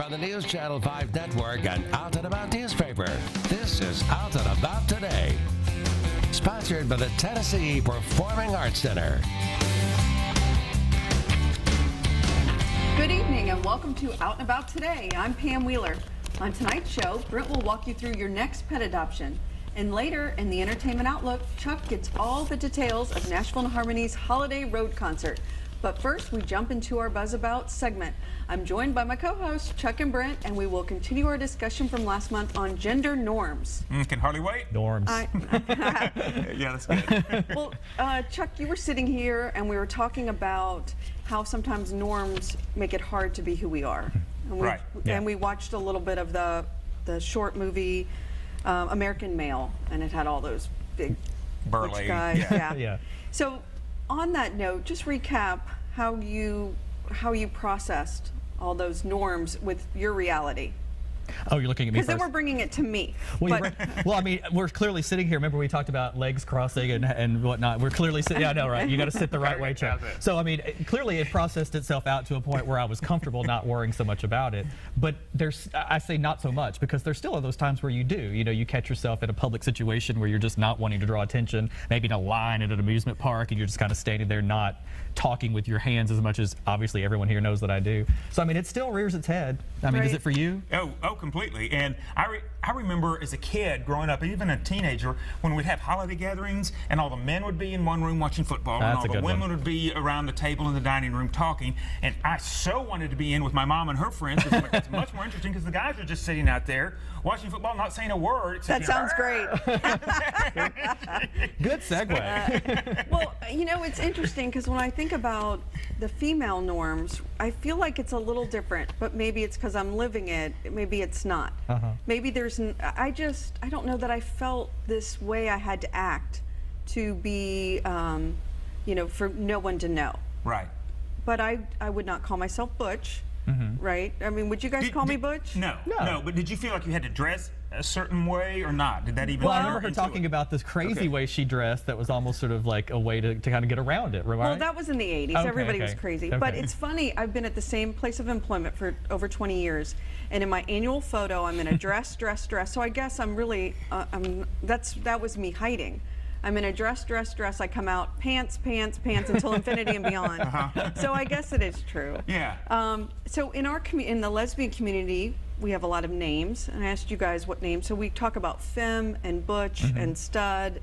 from the News Channel 5 Network and Out and About newspaper. This is Out and About Today, sponsored by the Tennessee Performing Arts Center. Good evening and welcome to Out and About Today. I'm Pam Wheeler. On tonight's show, Brent will walk you through your next pet adoption. And later in the Entertainment Outlook, Chuck gets all the details of Nashville and Harmony's Holiday Road Concert. But first, we jump into our Buzz About segment. I'm joined by my co-hosts, Chuck and Brent, and we will continue our discussion from last month on gender norms. Can hardly wait. Norms. Yeah, that's good. Well, Chuck, you were sitting here and we were talking about how sometimes norms make it hard to be who we are. And Right. And we watched a little bit of the short movie American Male, and it had all those big Burly. butch guys. Yeah. Yeah. So on that note, just recap how you processed all those norms with your reality. Oh, you're looking at me Because first. then we're bringing it to me. Well, But- well, I mean, we're clearly sitting here. Remember we talked about legs crossing and whatnot. We're clearly sitting. Yeah, I know, right? You got to sit the right way, Chuck. That's it. So, I mean, clearly it processed itself out to a point where I was comfortable not worrying so much about it. But I say not so much because there still are those times where you do. You know, you catch yourself in a public situation where you're just not wanting to draw attention, maybe in a line at an amusement park, and you're just kind of standing there not talking with your hands as much as obviously everyone here knows that I do. So, I mean, it still rears its head. I mean, is Right. it for you? Oh, completely. And I remember as a kid growing up, even a teenager, when we'd have holiday gatherings and all the men would be in one room watching football and That's all a the good women one. would be around the table in the dining room talking. And I so wanted to be in with my mom and her friends. It's much more interesting because the guys are just sitting out there watching football, not saying a word. That Except sounds great. Good segue. Well, you know, it's interesting because when I think about the female norms, I feel like it's a little different, but maybe it's because I'm living it. Maybe it's not. Maybe I don't know that I felt this way I had to act to be, you know, for no one to know. Right. But I would not call myself butch, right? I mean, would you guys call me butch? No. But did you feel like you had to dress a certain way or not? Did that even? Well, I enter remember her into talking it? about this crazy Okay. way she dressed that was almost sort of like a way to kind of get around it, right? Well, that was in the 80s. Okay, Everybody was okay. crazy. Okay. But it's funny, I've been at the same place of employment for over 20 years. And in my annual photo, I'm in a dress. So I guess I'm really, that was me hiding. I'm in a dress. I come out pants until infinity and beyond. So I guess it is true. Yeah. So in the lesbian community, we have a lot of names. And I asked you guys what names. So we talk about femme and butch and stud.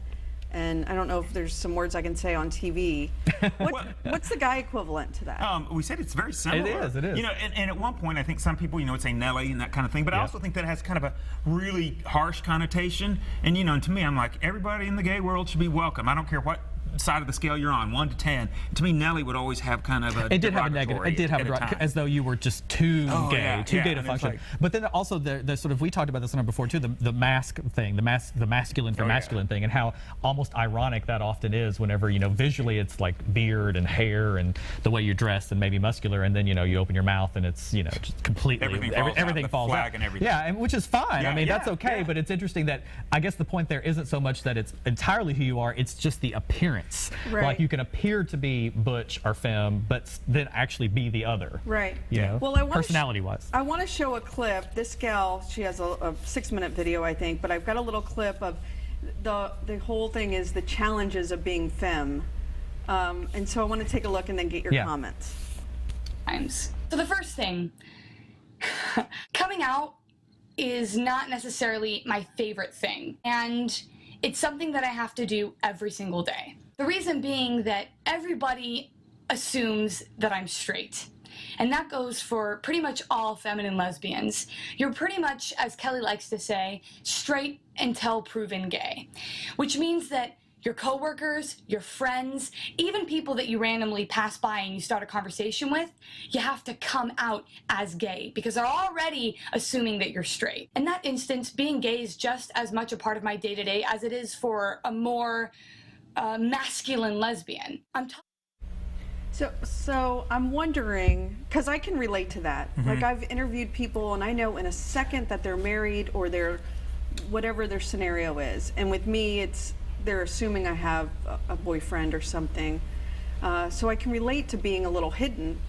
And I don't know if there's some words I can say on TV. What's the guy equivalent to that? We said it's very similar. It is. You know, and at one point, I think some people, would say Nelly and that kind of thing, but I Yeah. also think that has kind of a really harsh connotation. And, and to me, I'm like, everybody in the gay world should be welcome. I don't care what side of the scale you're on, 1 to 10. To me, Nelly would always have kind of a It did have a negative. It did have a derogatory as though you were just too gay, yeah, too yeah, gay to and it's function. like- But then also the sort of, we talked about this on before too, the mask thing, the masculine for Oh, yeah. masculine thing, and how almost ironic that often is whenever visually it's like beard and hair and the way you're dressed and maybe muscular, and then you open your mouth and it's just completely Everything falls out, the flag out. and everything. Yeah, which is fine. Yeah, I mean, yeah, that's okay. yeah. But it's interesting that I guess the point there isn't so much that it's entirely who you are; it's just the appearance. Right. Like you can appear to be butch or femme, but then actually be the other. Right. Well, personality-wise. I want to show a clip. This gal, she has a 6-minute video, I think, but I've got a little clip of the whole thing is the challenges of being femme. And so I want to take a look and then get your comments. So the first thing, coming out is not necessarily my favorite thing, and it's something that I have to do every single day. The reason being that everybody assumes that I'm straight. And that goes for pretty much all feminine lesbians. You're pretty much, as Kelly likes to say, straight until proven gay. Which means that your coworkers, your friends, even people that you randomly pass by and you start a conversation with, you have to come out as gay because they're already assuming that you're straight. In that instance, being gay is just as much a part of my day-to-day as it is for a more masculine lesbian. So I'm wondering, because I can relate to that. Like I've interviewed people and I know in a second that they're married or they're whatever their scenario is. And with me, they're assuming I have a boyfriend or something. So I can relate to being a little hidden.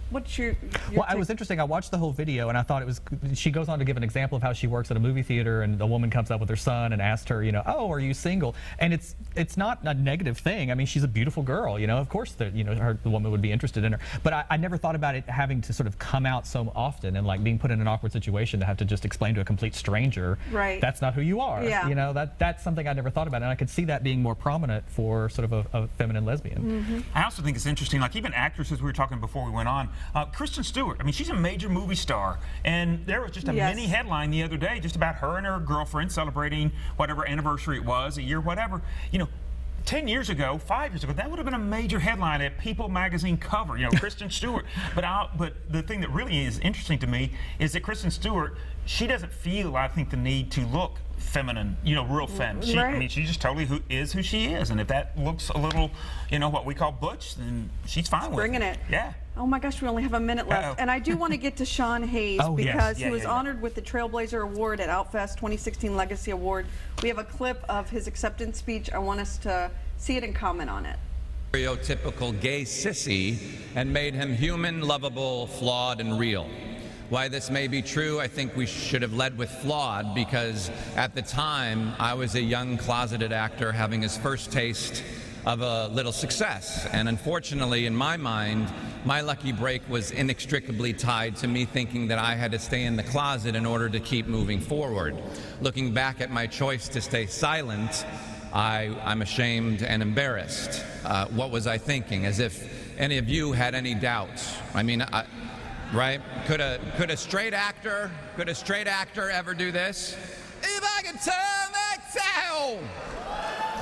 what's your Well, it take? was interesting. I watched the whole video, and I thought it was. She goes on to give an example of how she works at a movie theater, and the woman comes up with her son and asked her, oh, are you single? And it's not a negative thing. I mean, she's a beautiful girl. Of course, the woman would be interested in her. But I never thought about it having to sort of come out so often and like being put in an awkward situation to have to just explain to a complete stranger, Right. That's not who you are. Yeah. That's something I never thought about, and I could see that being more prominent for sort of a feminine lesbian. I also think it's interesting, like even actresses, we were talking before we went on, Kristen Stewart, I mean, she's a major movie star, and there was just a Yes. mini headline the other day just about her and her girlfriend celebrating whatever anniversary it was, a year, whatever. 10 years ago, 5 years ago, that would have been a major headline at People magazine cover, Kristen Stewart. But the thing that really is interesting to me is that Kristen Stewart, she doesn't feel, I think, the need to look feminine, real femme. I Right. mean, she just totally is who she is, and if that looks a little, what we call butch, then she's fine with it. Bringing it. Yeah. Oh my gosh, we only have a minute left. Uh-oh. And I do want to get to Sean Hayes Oh, yes. because Yeah, he was yeah, yeah. honored with the Trailblazer Award at Outfest 2016 Legacy Award. We have a clip of his acceptance speech. I want us to see it and comment on it. Stereotypical gay sissy and made him human, lovable, flawed, and real. Why this may be true, I think we should have led with flawed, because at the time I was a young closeted actor having his first taste of a little success. And unfortunately, in my mind, my lucky break was inextricably tied to me thinking that I had to stay in the closet in order to keep moving forward. Looking back at my choice to stay silent, I'm ashamed and embarrassed. What was I thinking? As if any of you had any doubts. I mean, right? Could a straight actor ever do this? If I could turn that tail.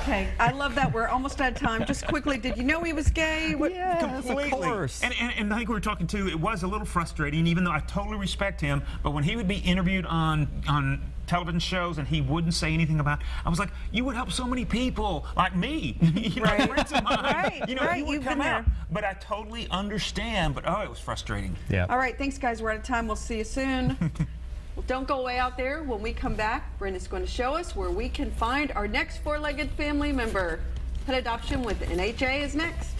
Okay, I love that. We're almost out of time. Just quickly, did you know he was gay? What, Completely. Of course. And I think we were talking too, it was a little frustrating, even though I totally respect him, but when he would be interviewed on television shows and he wouldn't say anything about, I was like, you would help so many people like me. Right. Friends of mine. Right, He right, would you've come been out. there. But I totally understand, but it was frustrating. Yeah. All right, thanks, guys. We're out of time. We'll see you soon. Well, don't go away out there. When we come back, Brenda's going to show us where we can find our next four-legged family member. Pet adoption with NHA is next.